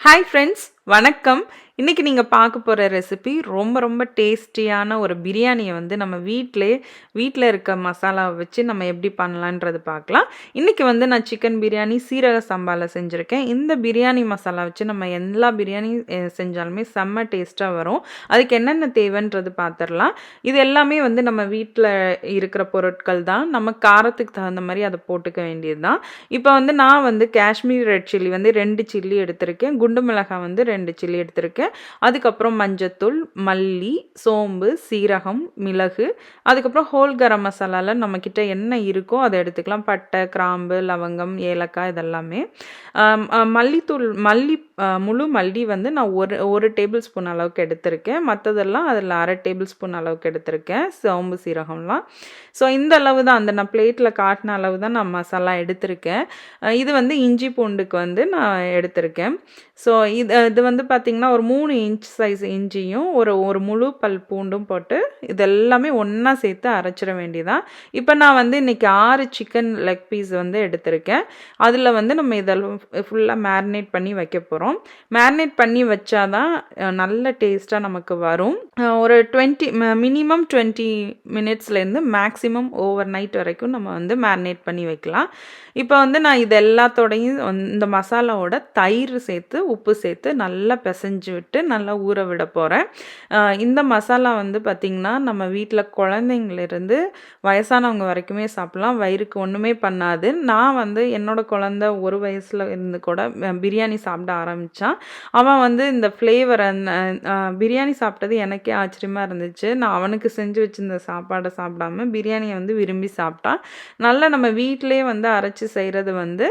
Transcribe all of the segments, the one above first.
Hi friends, வணக்கம். இன்றைக்கி நீங்கள் பார்க்க போகிற ரெசிபி ரொம்ப ரொம்ப டேஸ்டியான ஒரு பிரியாணியை வந்து நம்ம வீட்டில் இருக்க மசாலாவை வச்சு நம்ம எப்படி பண்ணலான்றது பார்க்கலாம். இன்றைக்கி வந்து நான் சிக்கன் பிரியாணி சீரக சம்பாவில் செஞ்சுருக்கேன். இந்த பிரியாணி மசாலா வச்சு நம்ம எல்லா பிரியாணி செஞ்சாலுமே செம்ம டேஸ்ட்டாக வரும். அதுக்கு என்னென்ன தேவைன்றது பார்த்துடலாம். இது எல்லாமே வந்து நம்ம வீட்டில் இருக்கிற பொருட்கள் தான். நம்ம காரத்துக்கு தகுந்த மாதிரி அதை போட்டுக்க வேண்டியது தான். இப்போ வந்து நான் வந்து காஷ்மீர் ரெட் சில்லி வந்து 2 சில்லி எடுத்திருக்கேன். குண்டு மிளகாய் வந்து 2 சில்லி எடுத்திருக்கேன். அதுக்கப்புறம் மஞ்சத்தூள், மல்லி, சோம்பு, சீரகம், மிளகு, அதுக்கப்புறம் ஹோல் கரம் மசாலாவில் நம்மக்கிட்ட என்ன இருக்கோ அதை எடுத்துக்கலாம். பட்டை, கிராம்பு, லவங்கம், ஏலக்காய் இதெல்லாமே. மல்லித்தூள் முழு மல்லி வந்து நான் ஒரு டேபிள் ஸ்பூன் அளவுக்கு எடுத்திருக்கேன். மற்றதெல்லாம் அதில் 1/2 டேபிள் ஸ்பூன் அளவுக்கு எடுத்திருக்கேன். சோம்பு, சீரகம்லாம். ஸோ இந்த அளவு தான், அந்த நான் பிளேட்டில் காட்டின அளவு தான் நான் மசாலா எடுத்திருக்கேன். இது வந்து இஞ்சி பூண்டுக்கு வந்து நான் எடுத்திருக்கேன். ஸோ இது வந்து பார்த்திங்கன்னா ஒரு 3 இன்ச் சைஸ் இஞ்சியும் ஒரு முழு பல் பூண்டும் போட்டு இதெல்லாமே ஒன்றா சேர்த்து அரைச்சிட வேண்டியதான். இப்போ நான் வந்து இன்றைக்கி 6 சிக்கன் லெக் பீஸ் வந்து எடுத்திருக்கேன். அதில் வந்து நம்ம இதெல்லாம் ஃபுல்லாக மேரினேட் பண்ணி வைக்க போகிறோம். மேரினேட் பண்ணி வச்சாதான் நல்ல டேஸ்ட்டாக நமக்கு வரும். ஒரு மினிமம் 20 மினிட்ஸ்லேருந்து மேக்ஸிமம் ஓவர் நைட் வரைக்கும் நம்ம வந்து மேரினேட் பண்ணி வைக்கலாம். இப்போ வந்து நான் இது எல்லாத்தோடையும் இந்த மசாலாவோட தயிர் சேர்த்து உப்பு சேர்த்து நல்லா பிசைஞ்சு விட்டு நல்லா ஊற விட போகிறேன். இந்த மசாலா வந்து பார்த்திங்கன்னா நம்ம வீட்டில் குழந்தைங்களிருந்து வயசானவங்க வரைக்குமே சாப்பிட்லாம். வயிறுக்கு ஒன்றுமே பண்ணாது. நான் வந்து என்னோடய குழந்த 1 வயசில் இருந்து கூட பிரியாணி சாப்பிட ஆரம்பித்தான். அவன் வந்து இந்த ஃப்ளேவர் பிரியாணி சாப்பிட்டது எனக்கே ஆச்சரியமாக இருந்துச்சு. நான் அவனுக்கு செஞ்சு வச்சுருந்த சாப்பாடை சாப்பிடாம பிரியாணியை வந்து விரும்பி சாப்பிட்டான். நல்லா நம்ம வீட்டிலே வந்து அரைச்சி செய்கிறது வந்து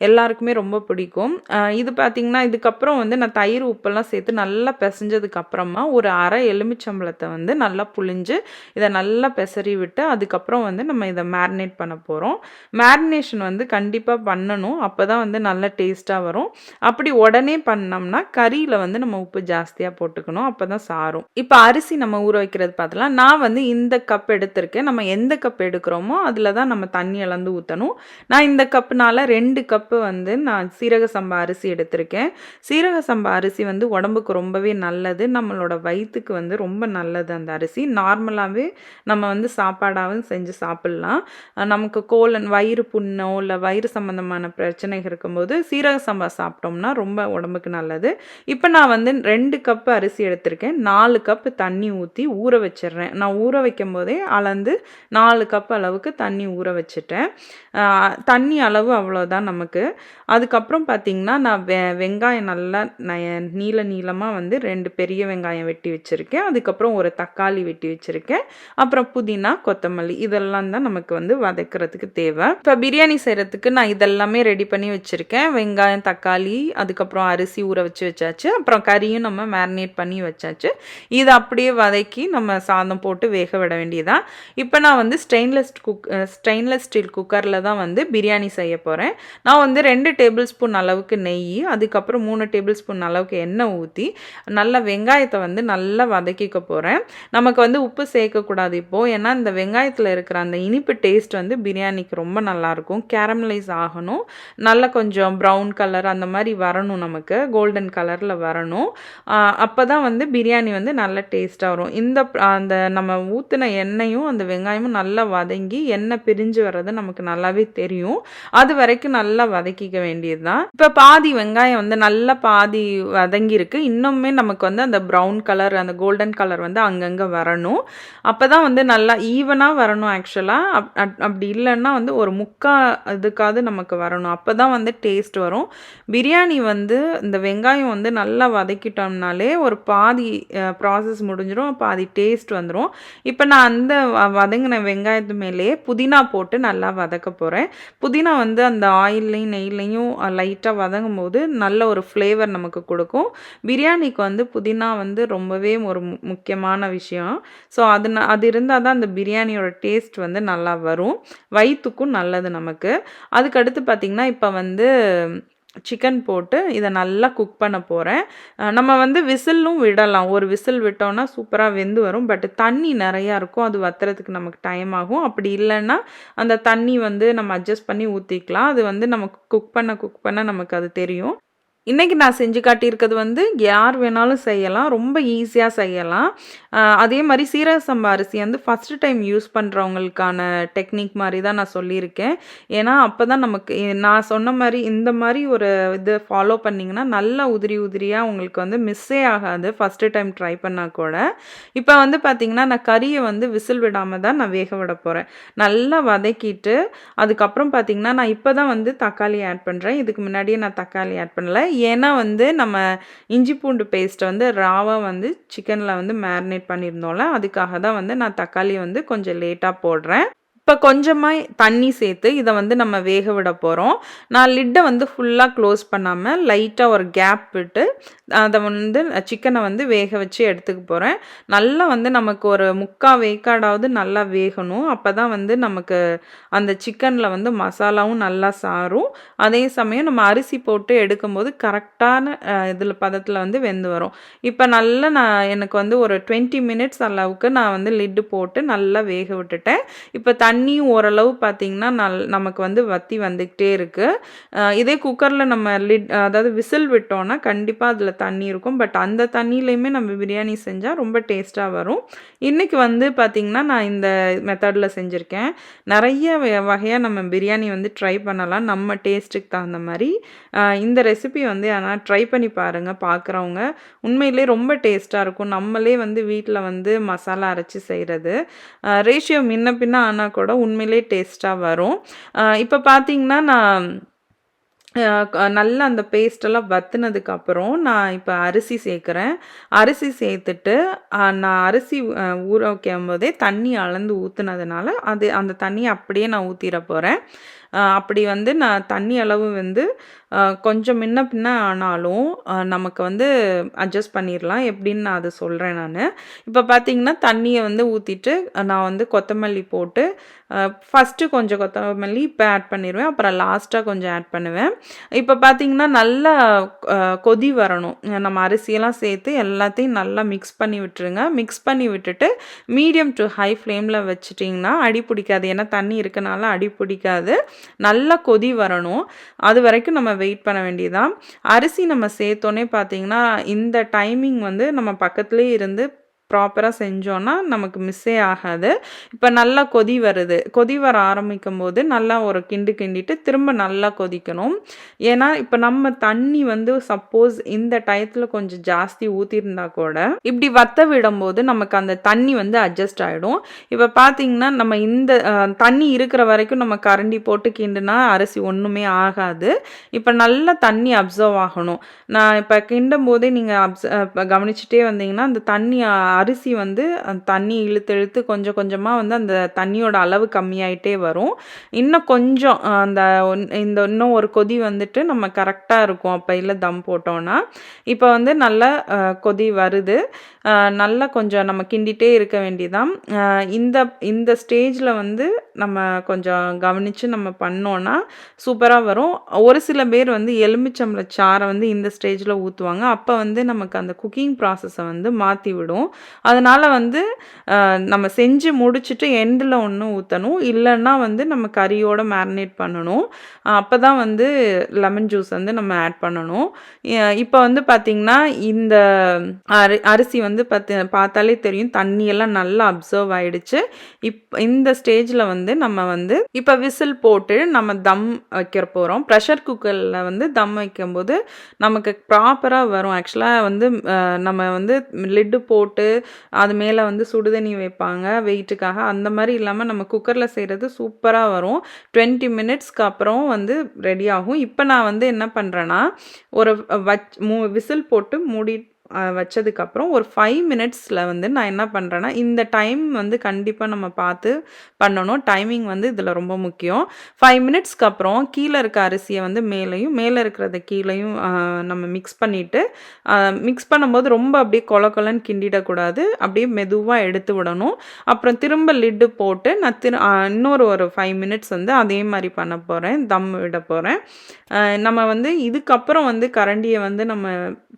எல்லாருக்குமே ரொம்ப பிடிக்கும். இது பார்த்திங்கன்னா இதுக்கப்புறம் வந்து நான் தயிர் உப்பெல்லாம் சேர்த்து நல்லா பிசைஞ்சதுக்கப்புறமா ஒரு அரை எலுமிச்சம்பழத்தை வந்து நல்லா புழிஞ்சு இதை நல்லா பெசறி விட்டு அதுக்கப்புறம் வந்து நம்ம இதை மேரினேட் பண்ண போகிறோம். மேரினேஷன் வந்து கண்டிப்பாக பண்ணணும். அப்போ தான் வந்து நல்ல டேஸ்ட்டாக வரும். அப்படி உடனே பண்ணோம்னா கறியில் வந்து நம்ம உப்பு ஜாஸ்தியாக போட்டுக்கணும். அப்போ தான் சாரும். இப்போ அரிசி நம்ம ஊற வைக்கிறது பார்த்தலாம். நான் வந்து இந்த கப் எடுத்திருக்கேன். நம்ம எந்த கப் எடுக்கிறோமோ அதில் தான் நம்ம தண்ணி அளந்து ஊற்றணும். நான் இந்த கப்புனால 2 கப்பு வந்து நான் சீரக சம்பா அரிசி எடுத்திருக்கேன். சீரக சம்பா அரிசி வந்து உடம்புக்கு ரொம்பவே நல்லது. நம்மளோட வயிற்றுக்கு வந்து ரொம்ப நல்லது அந்த அரிசி. நார்மலாகவே நம்ம வந்து சாப்பாடாகவும் செஞ்சு சாப்பிட்லாம். நமக்கு வயிறு புண்ணோ இல்லை வயிறு சம்மந்தமான பிரச்சனைகள் இருக்கும்போது சீரக சம்பா சாப்பிட்டோம்னா ரொம்ப உடம்புக்கு நல்லது. இப்போ நான் வந்து 2 கப்பு அரிசி எடுத்திருக்கேன். 4 கப்பு தண்ணி ஊற்றி ஊற வச்சிடுறேன். நான் ஊற வைக்கும் போதே அளந்து 4 கப் அளவுக்கு தண்ணி ஊற வச்சுட்டேன். தண்ணி அளவு அவ்வளோதான் நமக்கு. அதுக்கப்புறம் பார்த்திங்கன்னா நான் வெங்காயம் நல்லா நீளமாக வந்து 2 பெரிய வெங்காயம் வெட்டி வச்சுருக்கேன். அதுக்கப்புறம் ஒரு தக்காளி வெட்டி வச்சுருக்கேன். அப்புறம் புதினா, கொத்தமல்லி இதெல்லாம் தான் நமக்கு வந்து வதக்கிறதுக்கு தேவை. இப்போ பிரியாணி செய்கிறதுக்கு நான் இதெல்லாமே ரெடி பண்ணி வச்சுருக்கேன். வெங்காயம், தக்காளி, அதுக்கப்புறம் அரிசி ஊற வச்சாச்சு. அப்புறம் கறியும் நம்ம மேரினேட் பண்ணி வச்சாச்சு. இதை அப்படியே வதக்கி நம்ம சாதம் போட்டு வேக விட வேண்டியதான். இப்போ நான் வந்து ஸ்டெயின்லெஸ் ஸ்டீல் குக்கரில் தான் வந்து பிரியாணி செய்ய போகிறேன். நான் வந்து 2 டேபிள் ஸ்பூன் அளவுக்கு நெய், அதுக்கப்புறம் 3 டேபிள் ஸ்பூன் அளவுக்கு எண்ணெய் ஊற்றி நல்லா வெங்காயத்தை வந்து நல்லா வதக்கிக்க போகிறேன். நமக்கு வந்து உப்பு சேர்க்கக்கூடாது இப்போது. ஏன்னா இந்த வெங்காயத்தில் இருக்கிற அந்த இனிப்பு டேஸ்ட் வந்து பிரியாணிக்கு ரொம்ப நல்லாயிருக்கும். கேரமலைஸ் ஆகணும். நல்லா கொஞ்சம் ப்ரௌன் கலர் அந்த மாதிரி வரணும், நமக்கு கோல்டன் கலரில் வரணும். அப்போ தான் வந்து பிரியாணி வந்து நல்ல டேஸ்ட்டாக வரும். அந்த நம்ம ஊற்றின எண்ணெயும் அந்த வெங்காயமும் நல்லா வதங்கி எண்ணெய் பிரிஞ்சு வர்றது நமக்கு நல்லாவே தெரியும். அது வரைக்கும் நல்லா வதக்கிக்க வேண்டியது தான். இப்போ பாதி வெங்காயம் வந்து நல்லா பாதி வதங்கியிருக்கு. இன்னுமே நமக்கு வந்து அந்த ப்ரௌன் கலர் அந்த கோல்டன் கலர் வந்து அங்கங்கே வரணும். அப்போ தான் வந்து நல்லா ஈவனாக வரணும். ஆக்சுவலாக அப்படி இல்லைன்னா வந்து ஒரு இதுக்காவது நமக்கு வரணும். அப்போ தான் வந்து டேஸ்ட் வரும். பிரியாணி வந்து இந்த வெங்காயம் வந்து நல்லா வதக்கிட்டோம்னாலே ஒரு பாதி ப்ராசஸ் முடிஞ்சிடும், பாதி டேஸ்ட் வந்துடும். இப்போ நான் அந்த வதங்கின வெங்காயத்து மேலேயே புதினா போட்டு நல்லா வதக்க போகிறேன். புதினா வந்து அந்த ஆயில்லையும் நெய்லையும் லைட்டாக வதங்கும் போது நல்ல ஒரு ஃப்ளேவர் நமக்கு கொடுக்கும். பிரியாணிக்கு வந்து புதினா வந்து ரொம்பவே ஒரு முக்கியமான விஷயம். ஸோ அது இருந்தால் தான் அந்த பிரியாணியோட டேஸ்ட் வந்து நல்லா வரும். வயிற்றுக்கும் நல்லது நமக்கு. அதுக்கடுத்து பார்த்திங்கன்னா இப்போ வந்து சிக்கன் போட்டு இதை நல்லா குக் பண்ண போகிறேன். நம்ம வந்து விசிலும் விடலாம். ஒரு விசில் விட்டோம்னா சூப்பராக வெந்து வரும். பட் தண்ணி நிறையா இருக்கும், அது வத்துறதுக்கு நமக்கு டைம் ஆகும். அப்படி இல்லைன்னா அந்த தண்ணி வந்து நம்ம அட்ஜஸ்ட் பண்ணி ஊற்றிக்கலாம். அது வந்து நமக்கு குக் பண்ண நமக்கு அது தெரியும். இன்னைக்கு நான் செஞ்சு காட்டியிருக்கிறது வந்து யார் வேணாலும் செய்யலாம். ரொம்ப ஈஸியா செய்யலாம். அதே மாரி சீரக சம்பா அரிசி வந்து ஃபர்ஸ்ட்டு டைம் யூஸ் பண்றவங்களுக்கான டெக்னிக் மாரி தான் நான் சொல்லியிருக்கேன். ஏன்னா, அப்பதான் நமக்கு நான் சொன்ன மாரி இந்த மாரி ஒரு இது ஃபாலோ பண்ணீங்கன்னா, நல்லா உதிரி உதிரியா உங்களுக்கு வந்து மிஸ்ஸே ஆகாது. ஃபர்ஸ்ட்டு டைம் ட்ரை பண்ணா கூட. இப்ப வந்து பார்த்தீங்கன்னா, நான் கறிய வந்து விசில் விடாம தான் நான் வேக விட போறேன். நல்லா வதக்கிட்டு, அதுக்கப்புறம் பார்த்தீங்கன்னா, நான் இப்ப தான் வந்து தக்காளி ஆட் பண்றேன். இதுக்கு முன்னாடியே நான் தக்காளி ஆட் பண்ணல. ஏன்னா வந்து நம்ம இஞ்சி பூண்டு பேஸ்ட் வந்து ராவா வந்து சிக்கன்ல வந்து மேரினேட் பண்ணியிருந்தோம்ல, அதுக்காக தான் வந்து நான் தக்காளி வந்து கொஞ்சம் லேட்டா போடுறேன். இப்ப கொஞ்சமா தண்ணி சேர்த்து இத வந்து நம்ம வேக விட போறோம். நான் லிட்ட வந்து ஃபுல்லா க்ளோஸ் பண்ணாம லைட்டா ஒரு கேப் விட்டு அத வந்து சிக்கன வந்து வேக வச்சு எடுத்துக்க போறேன். நல்லா வந்து நமக்கு ஒரு 3/4 வேக்காடாவது நல்லா வேகணும். அப்பதான் வந்து நமக்கு அந்த சிக்கன்ல வந்து மசாலாவும் நல்லா சாரும். அதே சமயம் நம்ம அரிசி போட்டு எடுக்கும்போது கரெக்டான இதில பதத்தில வந்து வெந்து வரும். இப்ப நல்லா எனக்கு வந்து ஒரு 20 மினிட்ஸ் அளவுக்கு நான் வந்து லிட்டு போட்டு நல்லா வேக விட்டுட்டேன். இப்ப தண்ணியும் ஓரளவு பார்த்தீங்கன்னா, நமக்கு வந்து வத்தி வந்துகிட்டே இருக்கு. இதே குக்கர்ல நம்ம அதாவது விசில் விட்டோம்னா, கண்டிப்பா அதில தண்ணி இருக்கும். பட் அந்த தண்ணியிலயுமே நம்ம பிரியாணி செஞ்சா ரொம்ப டேஸ்ட்டா வரும். இன்னைக்கு வந்து பார்த்தீங்கன்னா, நான் இந்த மெத்தட்ல செஞ்சிருக்கேன். நெறைய வகையா நம்ம பிரியாணி வந்து ட்ரை பண்ணலாம். நம்ம டேஸ்ட்டுக்கு தகுந்த மாரி. இந்த ரெசிபி வந்து ஆனா ட்ரை பண்ணி பாருங்க பார்க்குறவங்க. உண்மையிலேயே ரொம்ப டேஸ்ட்டா இருக்கும். நம்மளே வந்து வீட்ல வந்து மசாலா அரைச்சு செய்றது. ரேஷியோ முன்ன பின்ன ஆனா கூட உண்மையிலேயே டேஸ்ட்டா வரும். இப்ப பார்த்தீங்கன்னா, நான் நல்லா அந்த பேஸ்ட்டெல்லாம் வத்துனதுக்கப்புறம், நான் இப்ப அரிசி சேர்க்கிறேன். அரிசி சேர்த்துட்டு, நான் அரிசி ஊற வைக்கும்போதே தண்ணி அளந்து ஊத்துனதுனால, அந்த தண்ணிய அப்படியே நான் ஊத்திற போறேன். அப்படி வந்து நான் தண்ணி அளவு வந்து கொஞ்சம் முன்ன பின்ன ஆனாலும், நமக்கு வந்து அட்ஜஸ்ட் பண்ணிரலாம். எப்படின்னு நான் அத சொல்றேன் நானு. இப்ப பார்த்தீங்கன்னா, தண்ணிய வந்து ஊத்திட்டு, நான் வந்து கொத்தமல்லி போட்டு, ஃபர்ஸ்ட்டு கொஞ்சம் கொத்தமல்லி இப்ப ஆட் பண்ணிருவேன். அப்புறம் லாஸ்ட்டா கொஞ்சம் ஆட் பண்ணுவேன். இப்ப பார்த்தீங்கன்னா, நல்லா அ கொதி வரணும். நம்ம அரிசியெல்லாம் சேர்த்து எல்லாத்தையும் நல்லா மிக்ஸ் பண்ணி விட்டுருங்க. மிக்ஸ் பண்ணி விட்டுட்டு, மீடியம் டூ ஹை ஃப்ளேம்ல வச்சுட்டிங்கன்னா, அடி பிடிக்காது. ஏன்னா தண்ணி இருக்கனால அடி பிடிக்காது. நல்லா கொதி வரணும். அது வரைக்கும் நம்ம வெயிட் பண்ண வேண்டியதுதான். அரிசி நம்ம சேர்த்தோனே பார்த்தீங்கன்னா, இந்த டைமிங் வந்து நம்ம பக்கத்திலேயே இருந்து ப்ராப்பரா செஞ்சோம்னா, நமக்கு மிஸ்ஸே ஆகாது. இப்ப நல்லா கொதி வருது. கொதி வர ஆரம்பிக்கும்போது, நல்லா ஒரு கிண்டு கிண்டிட்டு, திரும்ப நல்லா கொதிக்கணும். ஏன்னா, இப்ப நம்ம தண்ணி வந்து சப்போஸ் இந்த டயத்துல கொஞ்சம் ஜாஸ்தி ஊத்தியிருந்தா கூட, இப்படி வத்த விடும்போது நமக்கு அந்த தண்ணி வந்து அட்ஜஸ்ட் ஆயிடும். இப்ப பார்த்தீங்கன்னா, நம்ம இந்த தண்ணி இருக்கிற வரைக்கும் நம்ம கரண்டி போட்டு கிண்டுனா அரிசி ஒண்ணுமே ஆகாது. இப்ப நல்லா தண்ணி அப்சர்வ் ஆகணும். நான் இப்ப கிண்டும்போதே நீங்க கவனிச்சுட்டே வந்தீங்கன்னா, அந்த தண்ணி அரிசி வந்து அந்த தண்ணி இழுத்து இழுத்து கொஞ்சம் கொஞ்சமா வந்து அந்த தண்ணியோட அளவு கம்மியாயிட்டே வரும். இன்னும் கொஞ்சம் இந்த இன்னும் ஒரு கொதி வந்துட்டு நம்ம கரெக்ட்டா இருக்கும். அப்ப இல்ல தம் போட்டோம்னா. இப்ப வந்து நல்லா கொதி வருது. நல்லா கொஞ்சம் நம்ம கிண்டிட்டே இருக்க வேண்டியதான். இந்த இந்த ஸ்டேஜ்ல வந்து நம்ம கொஞ்சம் கவனிச்சு நம்ம பண்ணோம்னா, சூப்பரா வரும். ஒரு சில பேர் வந்து எலுமிச்சம்பழ சாற வந்து இந்த ஸ்டேஜ்ல ஊத்துவாங்க. அப்ப வந்து நமக்கு அந்த குக்கிங் ப்ராசஸ வந்து மாத்தி விடும். அதனால வந்து நம்ம செஞ்சு முடிச்சுட்டு எண்டுல ஒண்ணு ஊத்தணும். இல்லன்னா வந்து நம்ம கறியோட மேரினேட் பண்ணணும். அப்பதான் வந்து லெமன் ஜூஸ் வந்து நம்ம ஆட் பண்ணணும். இப்ப வந்து பார்த்தீங்கன்னா, இந்த அரிசி வந்து பார்த்தாலே தெரியும். தண்ணியெல்லாம் நல்லா அப்சர்வ் ஆயிடுச்சு. இந்த ஸ்டேஜ்ல வந்து நம்ம வந்து இப்ப விசில் போட்டு நம்ம தம் வைக்க போறோம். பிரஷர் குக்கர்ல வந்து தம் வைக்கும்போது நமக்கு ப்ராப்பரா வரும். ஆக்சுவலா வந்து நம்ம வந்து லிட்டு போட்டு அது மேல வந்து சுடுதண்ணி வைப்பாங்க வெயிட்டுக்காக. அந்த மாரி இல்லாம நம்ம குக்கர்ல செய்றது சூப்பரா வரும். 20 மினிட்ஸ்க்கு அப்புறம் வந்து ரெடி ஆகும். இப்ப நான் வந்து என்ன பண்றேன்னா, ஒரு விசில் போட்டு மூடி வச்சதுக்கப்புறம் ஒரு 5 மினிட்ஸ்ல வந்து நான் என்ன பண்றேன்னா, இந்த டைம் வந்து கண்டிப்பா நம்ம பார்த்து பண்ணணும். டைமிங் வந்து இதுல ரொம்ப முக்கியம். 5 மினிட்ஸ்க்கு அப்புறம் கீழ இருக்க அரிசிய வந்து மேலயும், மேல இருக்கிறத கீழயும் நம்ம மிக்ஸ் பண்ணிட்டு, மிக்ஸ் பண்ணும்போது ரொம்ப அப்படியே கொல கொலன்னு கிண்டிடக்கூடாது. அப்படியே மெதுவா எடுத்து விடணும். அப்புறம் திரும்ப லிட்டு போட்டு நான் இன்னொரு ஒரு 5 மினிட்ஸ் வந்து அதே மாரி பண்ண போறேன். தம் விட போறேன். நம்ம வந்து இதுக்கப்புறம் வந்து கரண்டிய வந்து நம்ம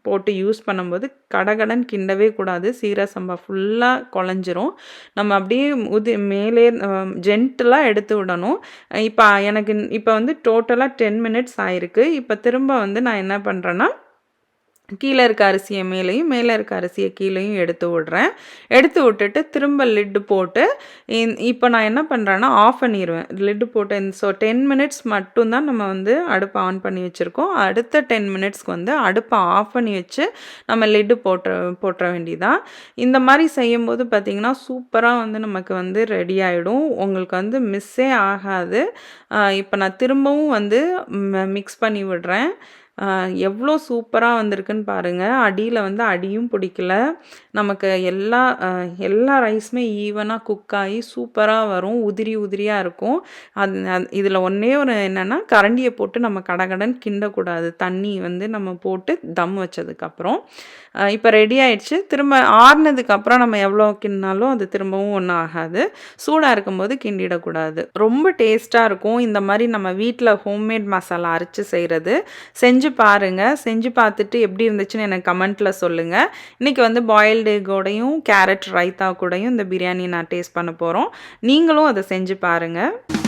போட்டு யூஸ் பண்ணும்போது கடகடன்னு கிண்டவே கூடாது. சீரக சம்பா ஃபுல்லா கொழஞ்சிரும். நம்ம அப்படியே மேலே ஜென்டிலா எடுத்து விடணும். இப்ப எனக்கு இப்ப வந்து டோட்டலா 10 மினிட்ஸ் ஆயிருக்கு. இப்ப திரும்ப வந்து நான் என்ன பண்றேன்னா, கீழே இருக்க அரிசியை மேலேயும் மேலே இருக்க அரிசியை கீழேயும் எடுத்து விடுறேன். எடுத்து விட்டுட்டு திரும்ப லிட்டு போட்டு இப்போ நான் என்ன பண்ணுறேன்னா ஆஃப் பண்ணிடுவேன். லிட்டு போட்டு ஸோ 10 மினிட்ஸ் மட்டும்தான் நம்ம வந்து அடுப்பை ஆன் பண்ணி வச்சுருக்கோம். அடுத்த 10 மினிட்ஸ்க்கு வந்து அடுப்பை ஆஃப் பண்ணி வச்சு நம்ம லிட்டு போட்டுற வேண்டியதான். இந்த மாதிரி செய்யும்போது பார்த்திங்கன்னா சூப்பராக வந்து நமக்கு வந்து ரெடி ஆகிடும். உங்களுக்கு வந்து மிஸ்ஸே ஆகாது. இப்போ நான் திரும்பவும் வந்து மிக்ஸ் பண்ணி விடுறேன். எவ்வளோ சூப்பரா வந்திருக்குன்னு பாருங்க. அடியில வந்து அடியும் பிடிக்கல. நமக்கு எல்லா ரைஸுமே ஈவனா குக் ஆகி சூப்பரா வரும். உதிரி உதிரியா இருக்கும். இதில் ஒண்ணே ஒரு என்னன்னா, கரண்டிய போட்டு நம்ம கடகடன்னு கிண்டக்கூடாது. தண்ணி வந்து நம்ம போட்டு தம் வச்சதுக்கப்புறம். இப்போ ரெடி ஆயிடுச்சு. திரும்ப ஆறுனதுக்கப்புறம் நம்ம எவ்வளோ கிண்டினாலும் அது திரும்பவும் ஒன்றும் ஆகாது. சூடாக இருக்கும்போது கிண்டிடக்கூடாது. ரொம்ப டேஸ்ட்டாக இருக்கும். இந்த மாதிரி நம்ம வீட்டில் ஹோம்மேட் மசாலா அரைச்சு செய்கிறது. செஞ்சு பாருங்க. செஞ்சு பார்த்துட்டு எப்படி இருந்துச்சுன்னு எனக்கு கமெண்ட்டில் சொல்லுங்கள். இன்றைக்கி வந்து பாயில்டு எக்கோடையும் கேரட் ரைத்தா கூடயும் இந்த பிரியாணி நான் டேஸ்ட் பண்ண போகிறோம். நீங்களும் அதை செஞ்சு பாருங்கள்.